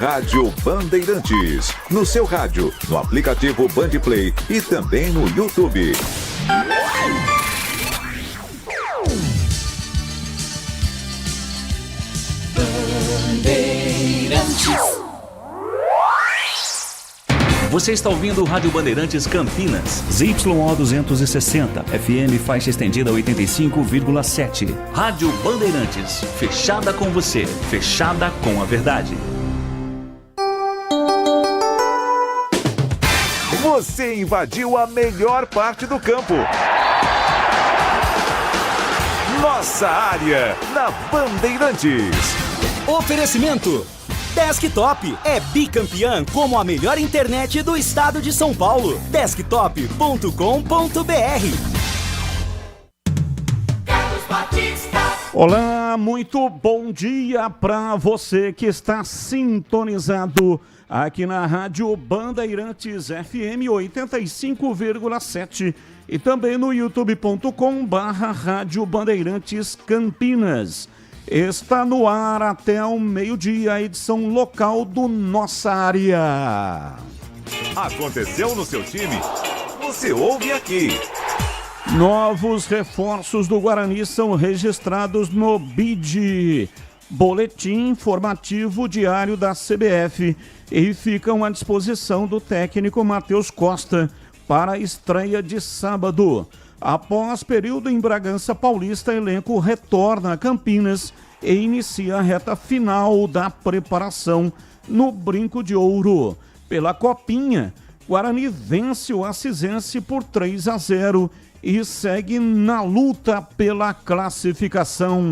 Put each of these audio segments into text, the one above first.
Rádio Bandeirantes. No seu rádio, no aplicativo Bandplay e também no YouTube. Bandeirantes. Você está ouvindo o Rádio Bandeirantes Campinas. ZYO 260, FM faixa estendida 85,7. Rádio Bandeirantes, fechada com você, fechada com a verdade. Você invadiu a melhor parte do campo. Nossa área, na Bandeirantes. Oferecimento Desktop é bicampeã como a melhor internet do estado de São Paulo. Desktop.com.br. Olá, muito bom dia para você que está sintonizado aqui na Rádio Bandeirantes FM 85,7 e também no youtube.com/Rádio Bandeirantes Campinas. Está no ar até o meio-dia a edição local do Nossa Área. Aconteceu no seu time? Você ouve aqui. Novos reforços do Guarani são registrados no BID, Boletim Informativo Diário da CBF, e ficam à disposição do técnico Matheus Costa para a estreia de sábado. Após período em Bragança Paulista, elenco retorna a Campinas e inicia a reta final da preparação no Brinco de Ouro. Pela Copinha, Guarani vence o Acisense por 3-0 e segue na luta pela classificação.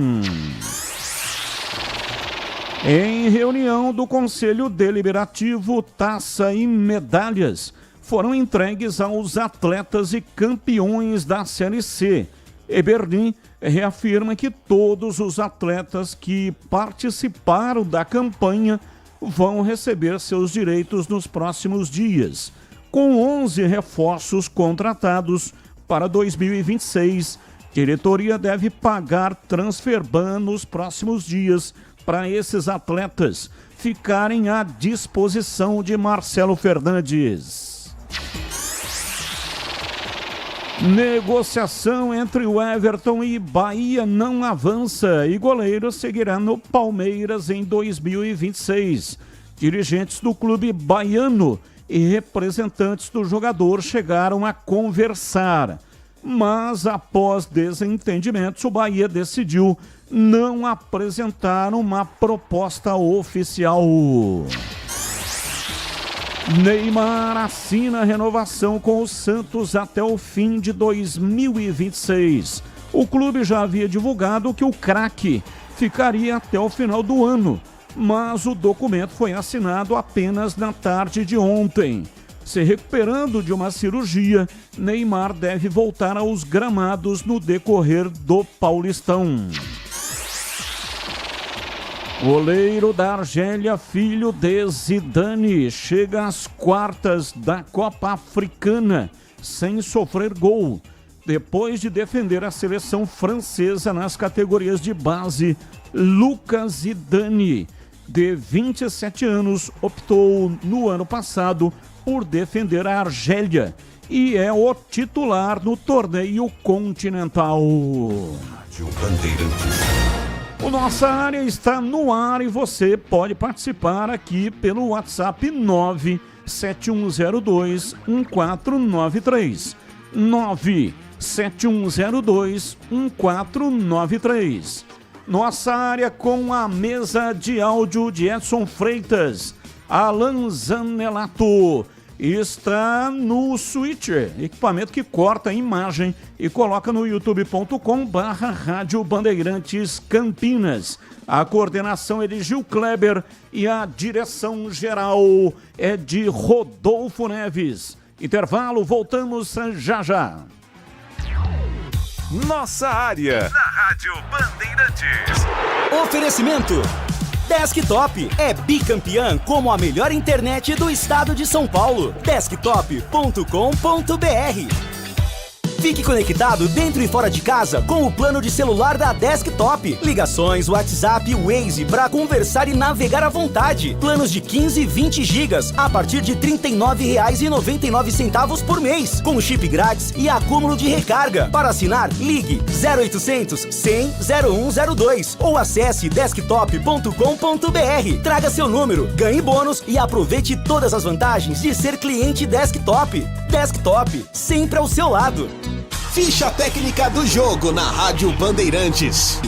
Em reunião do Conselho Deliberativo, taça e medalhas foram entregues aos atletas e campeões da Série C. Eberlin reafirma que todos os atletas que participaram da campanha vão receber seus direitos nos próximos dias. Com 11 reforços contratados para 2026, a diretoria deve pagar transferban nos próximos dias para esses atletas ficarem à disposição de Marcelo Fernandes. Negociação entre o Everton e Bahia não avança e goleiro seguirá no Palmeiras em 2026. Dirigentes do clube baiano e representantes do jogador chegaram a conversar, mas após desentendimentos, o Bahia decidiu não apresentar uma proposta oficial. Neymar assina renovação com o Santos até o fim de 2026. O clube já havia divulgado que o craque ficaria até o final do ano, mas o documento foi assinado apenas na tarde de ontem. Se recuperando de uma cirurgia, Neymar deve voltar aos gramados no decorrer do Paulistão. Goleiro da Argélia, filho de Zidane, chega às quartas da Copa Africana sem sofrer gol. Depois de defender a seleção francesa nas categorias de base, Lucas Zidane, de 27 anos, optou no ano passado por defender a Argélia e é o titular no torneio continental. Rádio Bandeirantes. O Nossa Área está no ar e você pode participar aqui pelo WhatsApp 971021493. 971021493. Nossa Área com a mesa de áudio de Edson Freitas. Alan Zanelato está no Switcher, equipamento que corta a imagem e coloca no youtube.com/Rádio Bandeirantes Campinas. A coordenação é de Gil Kleber e a direção geral é de Rodolfo Neves. Intervalo, voltamos já já. Nossa Área, na Rádio Bandeirantes. Oferecimento Desktop é bicampeã como a melhor internet do estado de São Paulo. Desktop.com.br. Fique conectado dentro e fora de casa com o plano de celular da Desktop. Ligações, WhatsApp e Waze para conversar e navegar à vontade. Planos de 15 e 20 gigas a partir de R$ 39,99 por mês, com chip grátis e acúmulo de recarga. Para assinar, ligue 0800 100 0102 ou acesse desktop.com.br. Traga seu número, ganhe bônus e aproveite todas as vantagens de ser cliente Desktop. Desktop, sempre ao seu lado. Ficha técnica do jogo na Rádio Bandeirantes.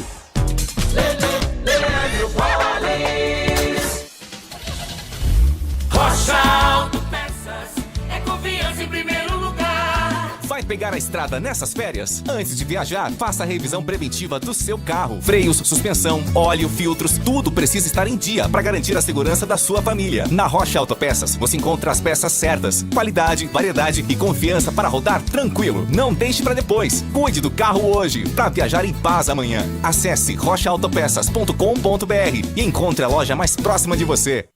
Rocha Autopeças é confiança em primeiro lugar. Vai pegar a estrada nessas férias? Antes de viajar, faça a revisão preventiva do seu carro. Freios, suspensão, óleo, filtros, tudo precisa estar em dia para garantir a segurança da sua família. Na Rocha Autopeças, você encontra as peças certas, qualidade, variedade e confiança para rodar tranquilo. Não deixe para depois. Cuide do carro hoje para viajar em paz amanhã. Acesse rochaautopeças.com.br e encontre a loja mais próxima de você.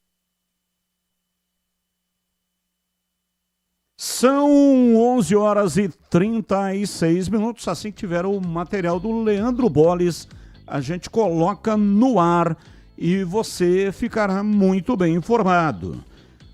São 11 horas e 36 minutos. Assim que tiver o material do Leandro Bolles, a gente coloca no ar e você ficará muito bem informado.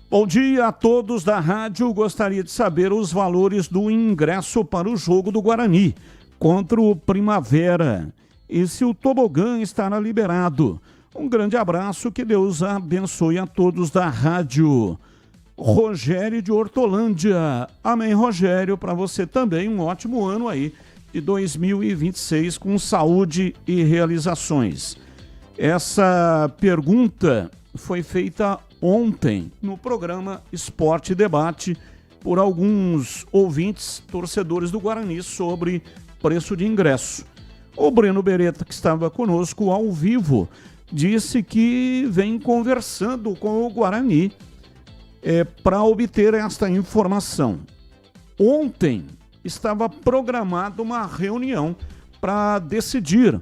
Bom dia a todos da rádio. Gostaria de saber os valores do ingresso para o jogo do Guarani contra o Primavera e se o tobogã estará liberado. Um grande abraço, que Deus abençoe a todos da rádio. Rogério de Hortolândia. Amém, Rogério, para você também um ótimo ano aí de 2026 com saúde e realizações. Essa pergunta foi feita ontem no programa Esporte Debate por alguns ouvintes, torcedores do Guarani, sobre preço de ingresso. O Breno Beretta, que estava conosco ao vivo, disse que vem conversando com o Guarani para obter esta informação. Ontem estava programada uma reunião para decidir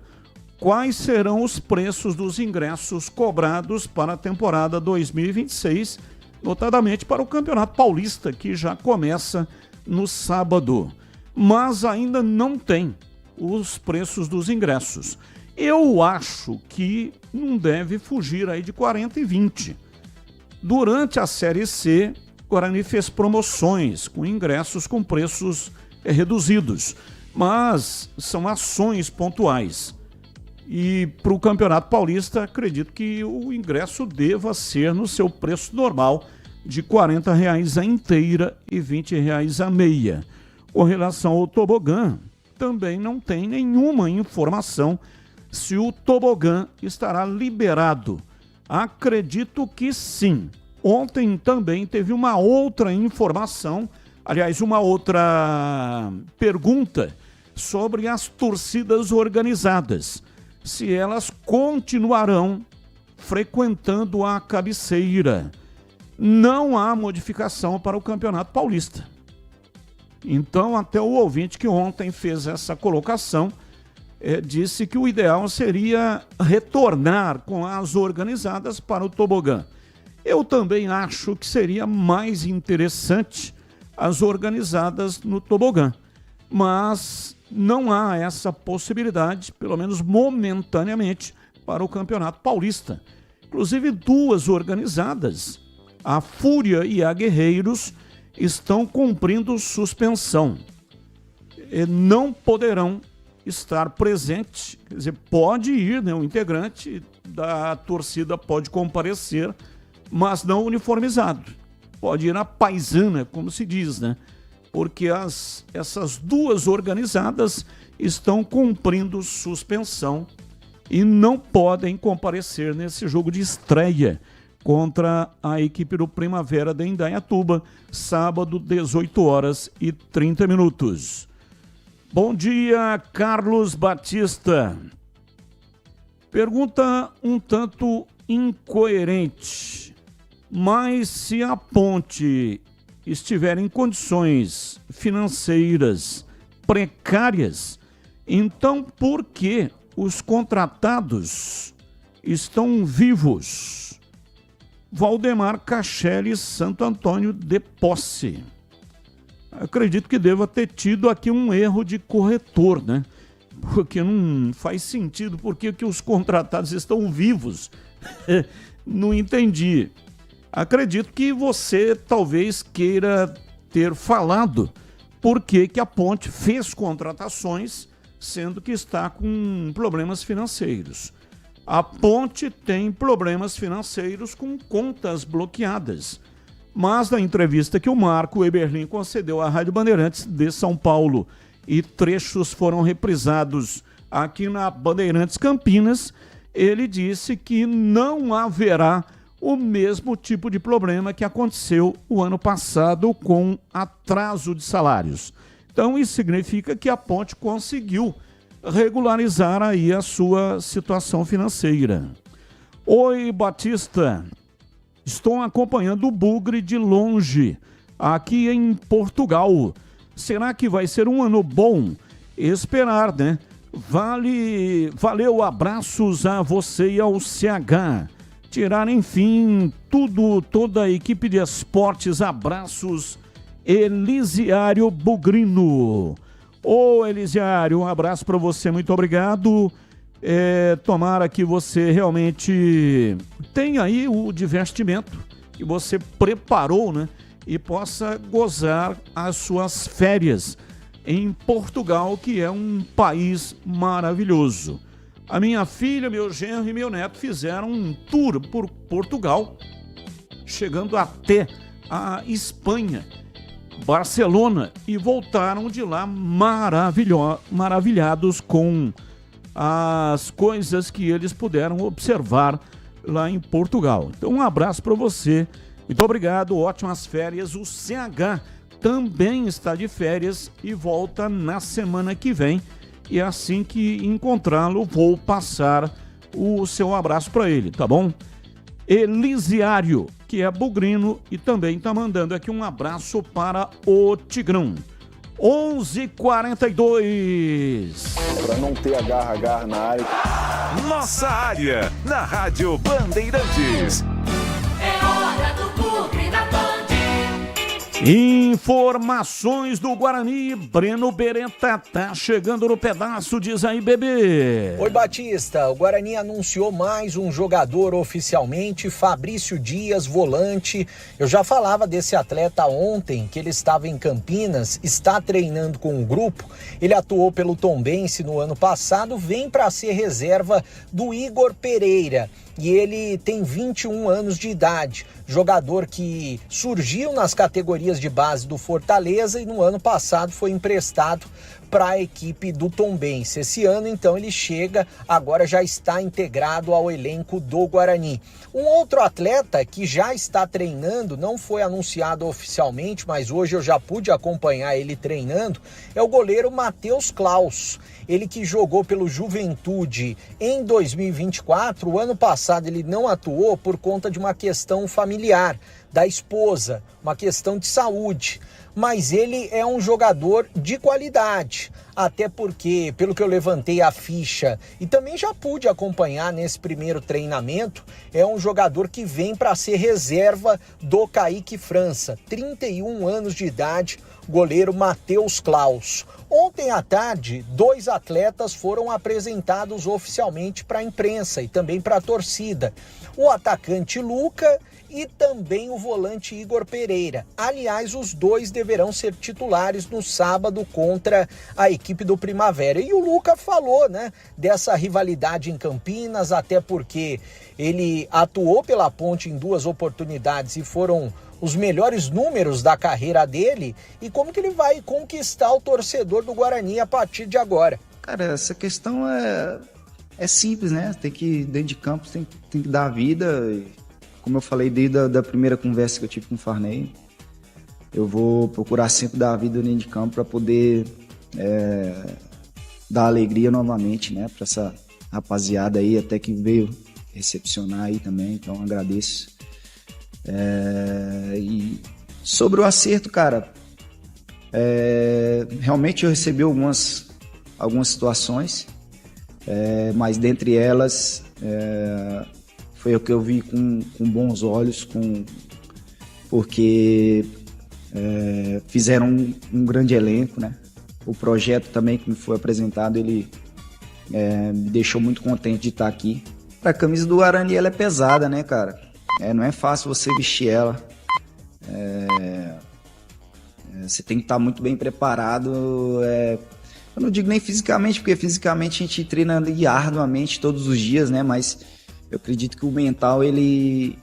quais serão os preços dos ingressos cobrados para a temporada 2026, notadamente para o Campeonato Paulista, que já começa no sábado. Mas ainda não tem os preços dos ingressos. Eu acho que não deve fugir aí de 40 e 20. Durante a Série C, o Guarani fez promoções com ingressos com preços reduzidos, mas são ações pontuais. E para o Campeonato Paulista, acredito que o ingresso deva ser no seu preço normal, de R$ 40 a inteira e R$ 20 a meia. Com relação ao tobogã, também não tem nenhuma informação se o tobogã estará liberado. Acredito que sim. Ontem também teve uma outra informação, aliás, uma outra pergunta sobre as torcidas organizadas. Se elas continuarão frequentando a cabeceira. Não há modificação para o Campeonato Paulista. Então, até o ouvinte que ontem fez essa colocação disse que o ideal seria retornar com as organizadas para o tobogã. Eu também acho que seria mais interessante as organizadas no tobogã, mas não há essa possibilidade, pelo menos momentaneamente, para o Campeonato Paulista. Inclusive, duas organizadas, a Fúria e a Guerreiros, estão cumprindo suspensão. E não poderão estar presente, quer dizer, pode ir, né, o integrante da torcida pode comparecer, mas não uniformizado. Pode ir na paisana, como se diz, né? Porque essas duas organizadas estão cumprindo suspensão e não podem comparecer nesse jogo de estreia contra a equipe do Primavera de Indaiatuba, sábado, 18 horas e 30 minutos. Bom dia, Carlos Batista. Pergunta um tanto incoerente, mas se a Ponte estiver em condições financeiras precárias, então por que os contratados estão vivos? Valdemar Cachelli, Santo Antônio de Posse. acredito que deva ter tido aqui um erro de corretor, né? Porque não faz sentido, porque que os contratados estão vivos. Não entendi. Acredito que você talvez queira ter falado por que a Ponte fez contratações, sendo que está com problemas financeiros. A Ponte tem problemas financeiros com contas bloqueadas. Mas na entrevista que o Marco Eberlin concedeu à Rádio Bandeirantes de São Paulo e trechos foram reprisados aqui na Bandeirantes Campinas, ele disse que não haverá o mesmo tipo de problema que aconteceu o ano passado com atraso de salários. Então isso significa que a Ponte conseguiu regularizar aí a sua situação financeira. Oi, Batista. Estou acompanhando o Bugre de longe, aqui em Portugal. Será que vai ser um ano bom? Esperar, né? Valeu, abraços a você e ao CH. Tirar, enfim, toda a equipe de esportes, abraços, Elisiário Bugrino. Ô, Elisiário, um abraço para você, muito obrigado. Tomara que você realmente tenha aí o divertimento que você preparou, né? E possa gozar as suas férias em Portugal, que é um país maravilhoso. A minha filha, meu genro e meu neto fizeram um tour por Portugal, chegando até a Espanha, Barcelona, e voltaram de lá maravilhados com as coisas que eles puderam observar lá em Portugal. Então, um abraço para você. Muito obrigado, ótimas férias. O CH também está de férias e volta na semana que vem. E assim que encontrá-lo, vou passar o seu abraço para ele, tá bom? Elisiário, que é bugrino e também está mandando aqui um abraço para o Tigrão. 11h42. Para não ter agarra na área. Nossa área, na Rádio Bandeirantes. É hora do Bugre da Band. Informações do Guarani, Breno Beretta tá chegando no pedaço, diz aí, bebê. Oi, Batista, o Guarani anunciou mais um jogador oficialmente, Fabrício Dias, volante. Eu já falava desse atleta ontem, que ele estava em Campinas, está treinando com o grupo. Ele atuou pelo Tombense no ano passado, vem para ser reserva do Igor Pereira. E ele tem 21 anos de idade, jogador que surgiu nas categorias de base do Fortaleza e no ano passado foi emprestado para a equipe do Tombense. Esse ano, então, ele chega, agora já está integrado ao elenco do Guarani. Um outro atleta que já está treinando, não foi anunciado oficialmente, mas hoje eu já pude acompanhar ele treinando, é o goleiro Matheus Klaus. Ele que jogou pelo Juventude em 2024, o ano passado ele não atuou por conta de uma questão familiar da esposa, uma questão de saúde. Mas ele é um jogador de qualidade, até porque, pelo que eu levantei a ficha e também já pude acompanhar nesse primeiro treinamento, é um jogador que vem para ser reserva do Kaique França, 31 anos de idade, goleiro Matheus Klaus. Ontem à tarde, 2 atletas foram apresentados oficialmente para a imprensa e também para a torcida. O atacante Luca e também o volante Igor Pereira. Aliás, os dois deverão ser titulares no sábado contra a equipe do Primavera. E o Luca falou, né, dessa rivalidade em Campinas, até porque ele atuou pela Ponte em 2 oportunidades e foram os melhores números da carreira dele, e como que ele vai conquistar o torcedor do Guarani a partir de agora. Cara, essa questão é simples, né? Tem que, dentro de campo, tem que dar a vida. Como eu falei desde a primeira conversa que eu tive com o Farney, eu vou procurar sempre dar a vida dentro de campo para poder dar alegria novamente, né? Para essa rapaziada aí, até que veio recepcionar aí também, então agradeço. E sobre o acerto, cara, realmente eu recebi algumas situações, mas dentre elas foi o que eu vi com bons olhos, porque fizeram um grande elenco, né? O projeto também que me foi apresentado, ele me deixou muito contente de estar aqui. A camisa do Guarani, ela é pesada, né, cara? Não é fácil você vestir ela. Você tem que estar muito bem preparado. Eu não digo nem fisicamente, porque fisicamente a gente treina ali arduamente todos os dias, né? Mas eu acredito que o mental, ele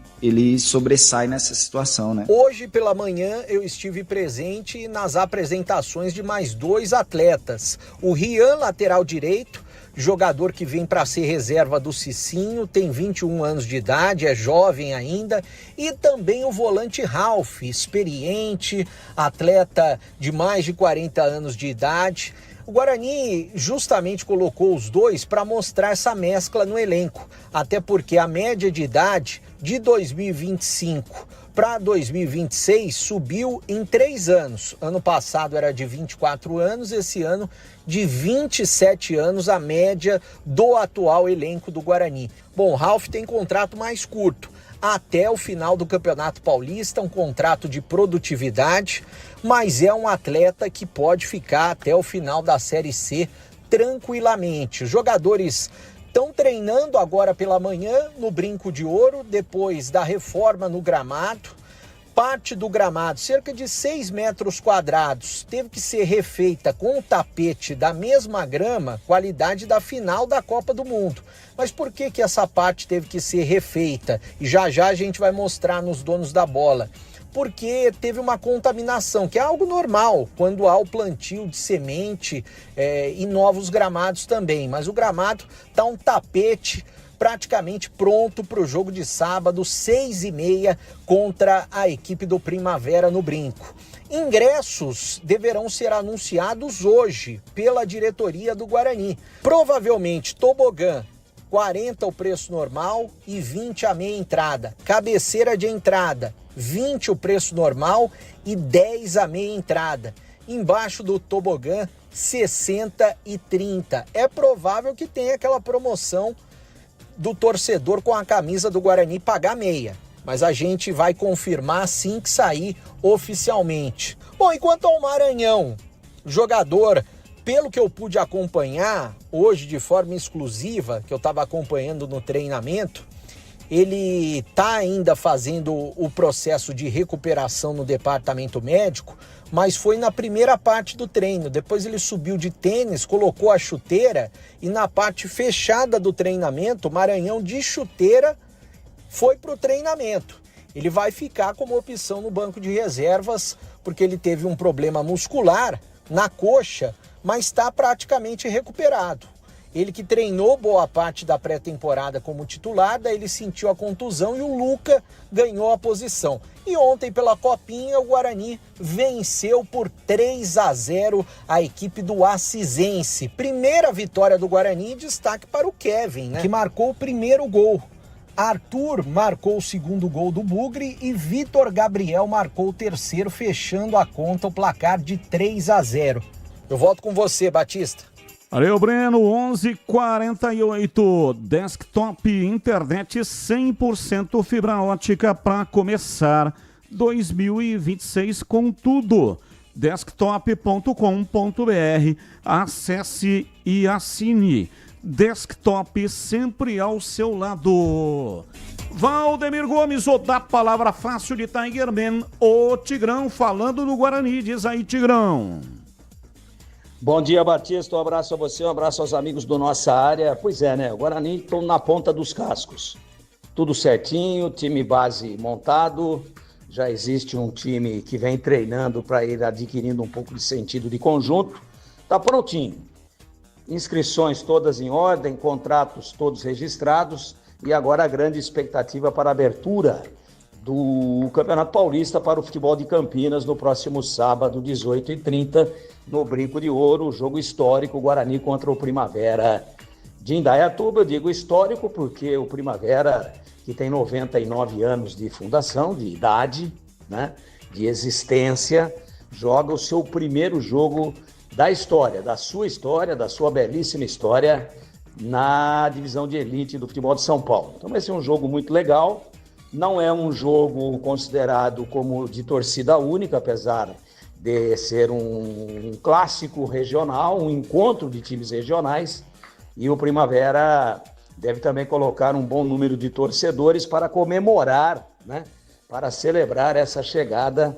sobressai nessa situação, né? Hoje pela manhã eu estive presente nas apresentações de mais 2 atletas. O Rian, lateral direito, jogador que vem para ser reserva do Cicinho, tem 21 anos de idade, é jovem ainda. E também o volante Ralf, experiente, atleta de mais de 40 anos de idade. O Guarani justamente colocou os dois para mostrar essa mescla no elenco, até porque a média de idade de 2025 para 2026 subiu em 3 anos. Ano passado era de 24 anos, esse ano de 27 anos a média do atual elenco do Guarani. Bom, o Ralf tem contrato mais curto, até o final do Campeonato Paulista, um contrato de produtividade, mas é um atleta que pode ficar até o final da Série C tranquilamente. Os jogadores estão treinando agora pela manhã no Brinco de Ouro, depois da reforma no gramado. Parte do gramado, cerca de 6 metros quadrados, teve que ser refeita com o tapete da mesma grama, qualidade da final da Copa do Mundo. Mas por que essa parte teve que ser refeita? E já a gente vai mostrar nos donos da bola. Porque teve uma contaminação, que é algo normal quando há o plantio de semente e novos gramados também. Mas o gramado está um tapete praticamente pronto para o jogo de sábado, 6h30, contra a equipe do Primavera no Brinco. Ingressos deverão ser anunciados hoje pela diretoria do Guarani. Provavelmente tobogã, 40 o preço normal e 20 a meia entrada. Cabeceira de entrada, 20 o preço normal e 10 a meia entrada. Embaixo do tobogã, 60 e 30. É provável que tenha aquela promoção do torcedor com a camisa do Guarani pagar meia, mas a gente vai confirmar assim que sair oficialmente. Bom, enquanto ao Maranhão, jogador, pelo que eu pude acompanhar hoje de forma exclusiva, que eu estava acompanhando no treinamento, ele está ainda fazendo o processo de recuperação no departamento médico, mas foi na primeira parte do treino. Depois ele subiu de tênis, colocou a chuteira e na parte fechada do treinamento, o Maranhão de chuteira foi para o treinamento. Ele vai ficar como opção no banco de reservas porque ele teve um problema muscular na coxa, mas está praticamente recuperado. Ele que treinou boa parte da pré-temporada como titular, daí ele sentiu a contusão e o Luca ganhou a posição. E ontem pela Copinha o Guarani venceu por 3-0 a equipe do Assisense. Primeira vitória do Guarani, destaque para o Kevin, né, que marcou o primeiro gol. Arthur marcou o segundo gol do Bugre e Vitor Gabriel marcou o terceiro, fechando a conta, o placar de 3-0. Eu volto com você, Batista. Valeu, Breno, 11h48, desktop, internet 100% fibra ótica para começar 2026 com tudo. Desktop.com.br, acesse e assine. Desktop sempre ao seu lado. Valdemir Gomes, o da palavra fácil de Tigerman, o Tigrão falando do Guarani, diz aí, Tigrão. Bom dia, Batista, um abraço a você, um abraço aos amigos do Nossa Área. Pois é, né, o Guarani estão na ponta dos cascos. Tudo certinho, time base montado, já existe um time que vem treinando para ir adquirindo um pouco de sentido de conjunto. Tá prontinho. Inscrições todas em ordem, contratos todos registrados e agora a grande expectativa para a abertura do Campeonato Paulista para o futebol de Campinas no próximo sábado, 18h30, no Brinco de Ouro, jogo histórico, Guarani contra o Primavera de Indaiatuba. Eu digo histórico porque o Primavera, que tem 99 anos de fundação, de idade, né, de existência, joga o seu primeiro jogo da história, da sua belíssima história, na divisão de elite do futebol de São Paulo. Então vai ser um jogo muito legal, Não é um jogo considerado como de torcida única, apesar de ser um clássico regional, um encontro de times regionais, e o Primavera deve também colocar um bom número de torcedores para comemorar, né, para celebrar essa chegada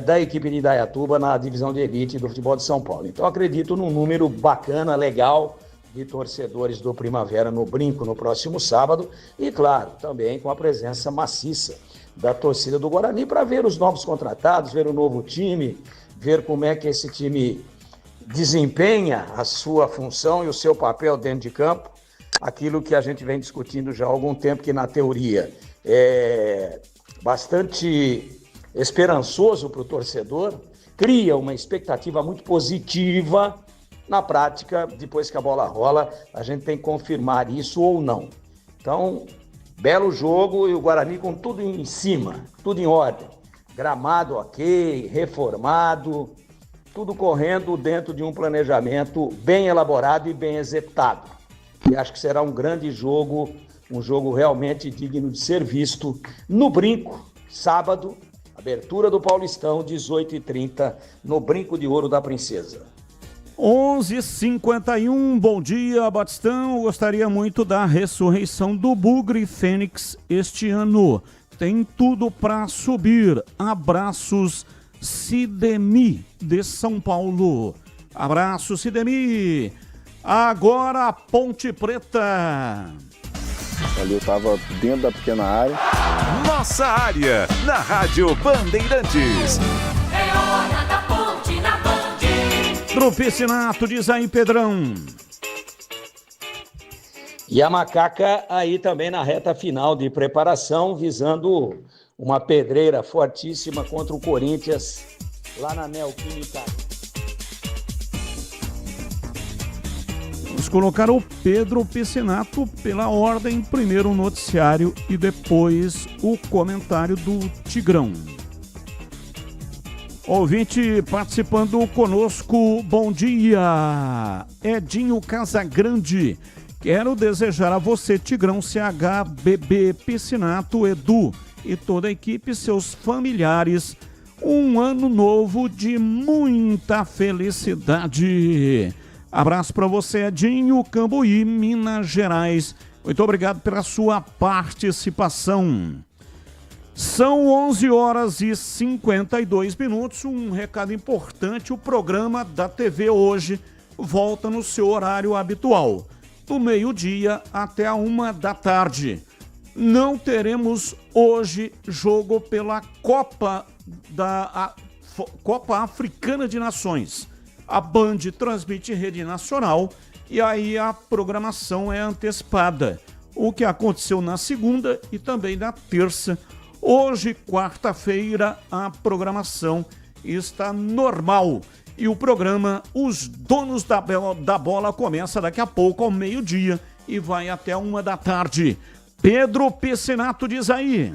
da equipe de Indaiatuba na divisão de elite do futebol de São Paulo. Então acredito num número bacana, legal, de torcedores do Primavera no Brinco no próximo sábado e, claro, também com a presença maciça da torcida do Guarani para ver os novos contratados, ver o novo time, ver como é que esse time desempenha a sua função e o seu papel dentro de campo, aquilo que a gente vem discutindo já há algum tempo, que na teoria é bastante esperançoso para o torcedor, cria uma expectativa muito positiva. Na prática, depois que a bola rola, a gente tem que confirmar isso ou não. Então, belo jogo e o Guarani com tudo em cima, tudo em ordem. Gramado ok, reformado, tudo correndo dentro de um planejamento bem elaborado e bem executado. E acho que será um grande jogo, um jogo realmente digno de ser visto no Brinco, sábado, abertura do Paulistão, 18h30, no Brinco de Ouro da Princesa. 11h51, bom dia, Batistão. Gostaria muito da ressurreição do Bugre Fênix este ano. Tem tudo para subir. Abraços, Sidemi, de São Paulo. Abraço, Sidemi. Agora a Ponte Preta. Ali eu estava dentro da pequena área. Nossa área, na Rádio Bandeirantes. É hora da ponte na Band. Pro Piscinato, diz aí, Pedrão. E a Macaca aí também na reta final de preparação, visando uma pedreira fortíssima contra o Corinthians, lá na Neoquímica. Vamos colocar o Pedro Piscinato pela ordem, primeiro o noticiário e depois o comentário do Tigrão. Ouvinte participando conosco, bom dia, Edinho Casagrande. Quero desejar a você, Tigrão, CH, BB, Piscinato, Edu e toda a equipe, seus familiares, um ano novo de muita felicidade. Abraço para você, Edinho, Cambuí, Minas Gerais. Muito obrigado pela sua participação. São 11h52. Um recado importante, o programa da TV hoje volta no seu horário habitual, do meio-dia até a 1h. Não teremos hoje jogo pela Copa Africana de Nações. A Band transmite em rede nacional e aí a programação é antecipada. O que aconteceu na segunda e também na terça. Hoje, quarta-feira, a programação está normal. E o programa Os Donos da Bola começa daqui a pouco, ao meio-dia, e vai até 1h. Pedro Piscinato, diz aí.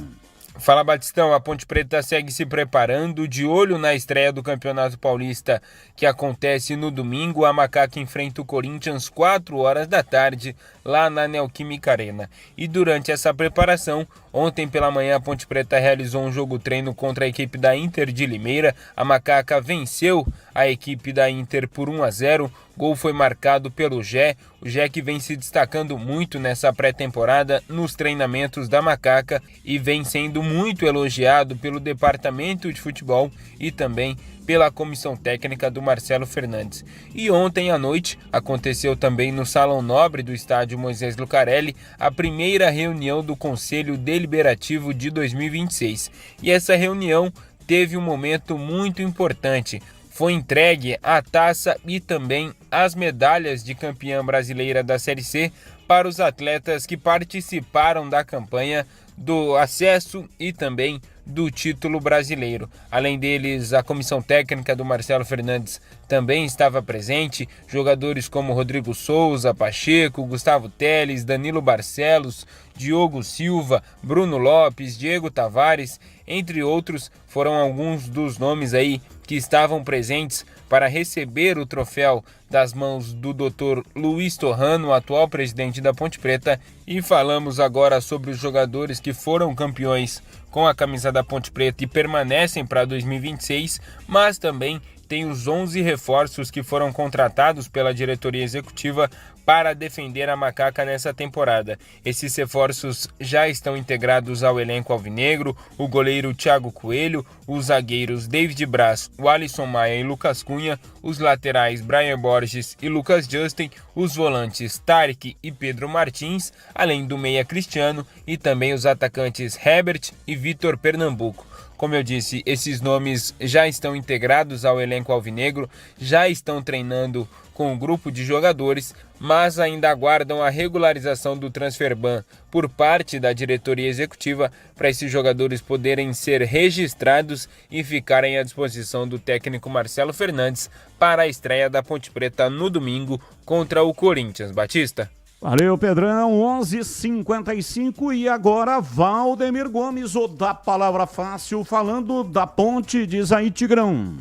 Fala, Batistão, a Ponte Preta segue se preparando, de olho na estreia do Campeonato Paulista, que acontece no domingo. A Macaca enfrenta o Corinthians 4h, lá na Neoquímica Arena. E durante essa preparação, ontem pela manhã a Ponte Preta realizou um jogo-treino contra a equipe da Inter de Limeira. A Macaca venceu a equipe da Inter por 1-0. Gol foi marcado pelo Gé, o Gé que vem se destacando muito nessa pré-temporada nos treinamentos da Macaca e vem sendo muito elogiado pelo departamento de futebol e também pela comissão técnica do Marcelo Fernandes. E ontem à noite aconteceu também no Salão Nobre do estádio Moisés Lucarelli a primeira reunião do Conselho Deliberativo de 2026. E essa reunião teve um momento muito importante. Foi entregue a taça e também as medalhas de campeã brasileira da Série C para os atletas que participaram da campanha do acesso e também do título brasileiro. Além deles, a comissão técnica do Marcelo Fernandes também estava presente, jogadores como Rodrigo Souza, Pacheco, Gustavo Teles, Danilo Barcelos Diogo Silva, Bruno Lopes, Diego Tavares, entre outros, foram alguns dos nomes aí que estavam presentes para receber o troféu das mãos do Dr. Luiz Torrano, atual presidente da Ponte Preta, e falamos agora sobre os jogadores que foram campeões com a camisa da Ponte Preta e permanecem para 2026, mas também tem os 11 reforços que foram contratados pela diretoria executiva para defender a Macaca nessa temporada. Esses reforços já estão integrados ao elenco alvinegro: o goleiro Thiago Coelho, os zagueiros David Braz, Alisson Maia e Lucas Cunha, os laterais Brian Borges e Lucas Justin, os volantes Tarek e Pedro Martins, além do meia Cristiano e também os atacantes Herbert e Vitor Pernambuco. Como eu disse, esses nomes já estão integrados ao elenco alvinegro, já estão treinando com o grupo de jogadores, mas ainda aguardam a regularização do transfer ban por parte da diretoria executiva para esses jogadores poderem ser registrados e ficarem à disposição do técnico Marcelo Fernandes para a estreia da Ponte Preta no domingo contra o Corinthians. Batista? Valeu, Pedrão, 11h55 e agora Valdemir Gomes, o da Palavra Fácil, falando da Ponte, diz aí, Tigrão.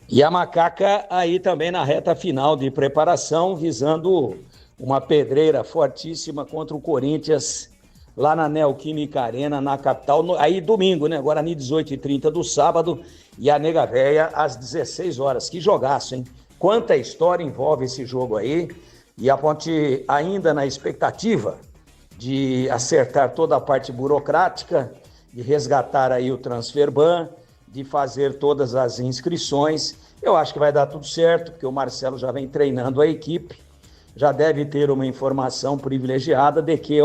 E a Macaca aí também na reta final de preparação, visando uma pedreira fortíssima contra o Corinthians, lá na Neoquímica Arena, na capital, aí domingo, né? Guarani 18h30 do sábado e a Nega Véia às 16 horas. Que jogaço, hein? Quanta história envolve esse jogo aí. E a Ponte ainda na expectativa de acertar toda a parte burocrática, de resgatar aí o transfer ban, de fazer todas as inscrições. Eu acho que vai dar tudo certo, porque o Marcelo já vem treinando a equipe, já deve ter uma informação privilegiada de que,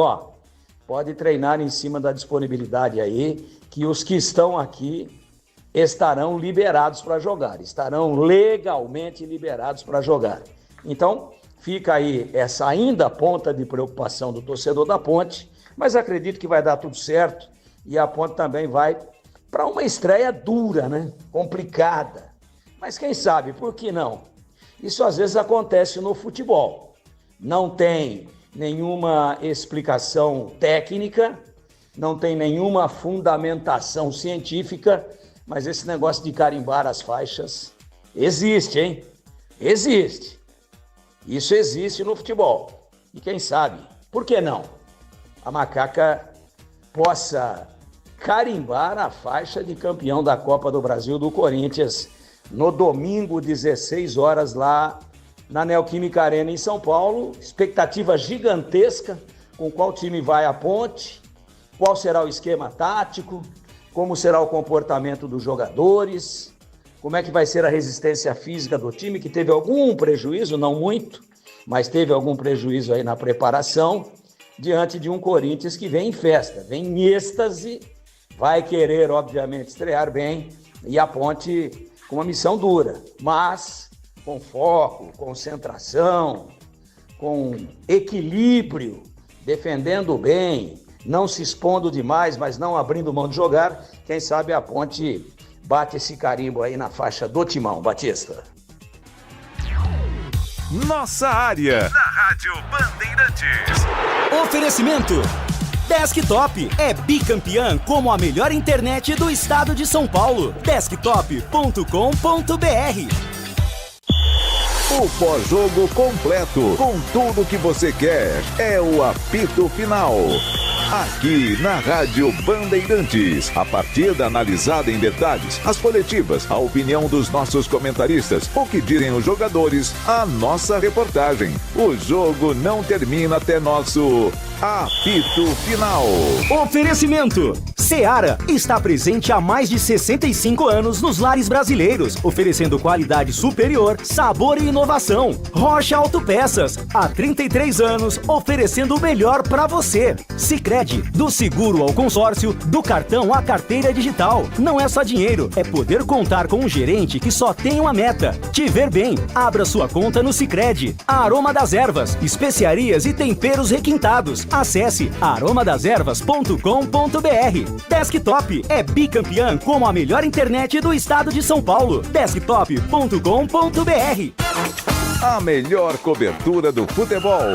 pode treinar em cima da disponibilidade aí, que os que estão aqui estarão liberados para jogar, estarão legalmente liberados para jogar. Então, fica aí essa ainda ponta de preocupação do torcedor da Ponte, mas acredito que vai dar tudo certo e a Ponte também vai para uma estreia dura, né? Complicada. Mas quem sabe, por que não? Isso às vezes acontece no futebol. Não tem nenhuma explicação técnica, não tem nenhuma fundamentação científica, mas esse negócio de carimbar as faixas existe, hein? Existe. Isso existe no futebol. E quem sabe, por que não? A Macaca possa carimbar a faixa de campeão da Copa do Brasil do Corinthians no domingo, 16 horas, lá na Neoquímica Arena em São Paulo. Expectativa gigantesca com qual time vai à Ponte, qual será o esquema tático, como será o comportamento dos jogadores, como é que vai ser a resistência física do time, que teve algum prejuízo, não muito, mas teve algum prejuízo aí na preparação, diante de um Corinthians que vem em festa, vem em êxtase, vai querer, obviamente, estrear bem, e a Ponte com uma missão dura, mas com foco, concentração, com equilíbrio, defendendo bem, não se expondo demais, mas não abrindo mão de jogar. Quem sabe a Ponte bate esse carimbo aí na faixa do Timão. Batista. Nossa área, na Rádio Bandeirantes. Oferecimento Desktop é bicampeã como a melhor internet do estado de São Paulo. Desktop.com.br. O pós-jogo completo, com tudo que você quer, é o apito final. Aqui na Rádio Bandeirantes, a partida analisada em detalhes, as coletivas, a opinião dos nossos comentaristas, o que dizem os jogadores, a nossa reportagem. O jogo não termina até nosso apito final. Oferecimento Seara está presente há mais de 65 anos nos lares brasileiros, oferecendo qualidade superior, sabor e inovação. Rocha Autopeças, há 33 anos, oferecendo o melhor para você. Sicredi, do seguro ao consórcio, do cartão à carteira digital. Não é só dinheiro, é poder contar com um gerente que só tem uma meta: te ver bem. Abra sua conta no Sicredi. Aroma das Ervas, especiarias e temperos requintados. Acesse aromadeservas.com.br. Desktop é bicampeã como a melhor internet do estado de São Paulo. Desktop.com.br. A melhor cobertura do futebol.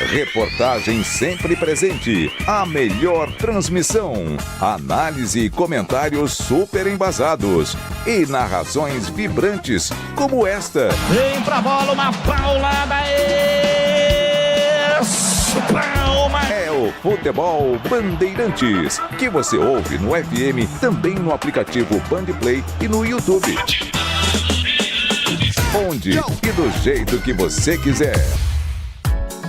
Reportagem sempre presente. A melhor transmissão. Análise e comentários super embasados. E narrações vibrantes como esta. Vem pra bola, uma paulada. Palma. É o Futebol Bandeirantes, que você ouve no FM, também no aplicativo Bandplay e no YouTube. Onde e do jeito que você quiser.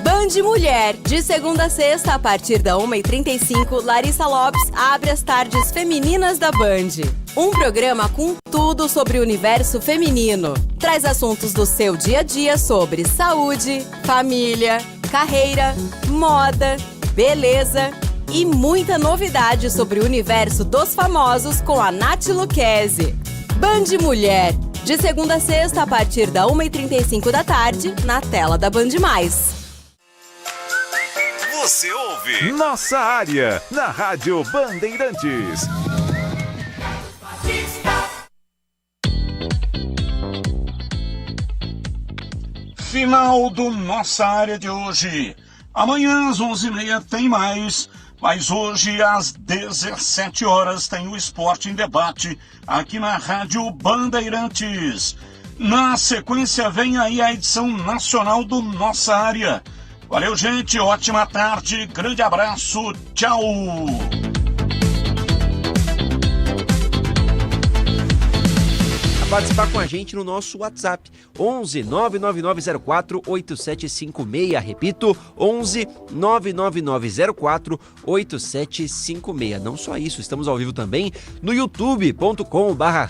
Band Mulher, de segunda a sexta, a partir da 1h35, Larissa Lopes abre as tardes femininas da Band. Um programa com tudo sobre o universo feminino. Traz assuntos do seu dia a dia sobre saúde, família, carreira, moda, beleza e muita novidade sobre o universo dos famosos com a Nath Lucchesi. Band Mulher, de segunda a sexta, a partir da 1h35 da tarde, na tela da Band+. Você ouve Nossa Área, na Rádio Bandeirantes. Final do Nossa Área de hoje. Amanhã às 11h30 tem mais, mas hoje às 17 horas tem o Esporte em Debate aqui na Rádio Bandeirantes. Na sequência vem aí a edição nacional do Nossa Área. Valeu, gente, ótima tarde, grande abraço, tchau! Participar com a gente no nosso WhatsApp, 11 99904 8756, repito, 11 99904 8756. Não só isso, estamos ao vivo também no youtube.com/.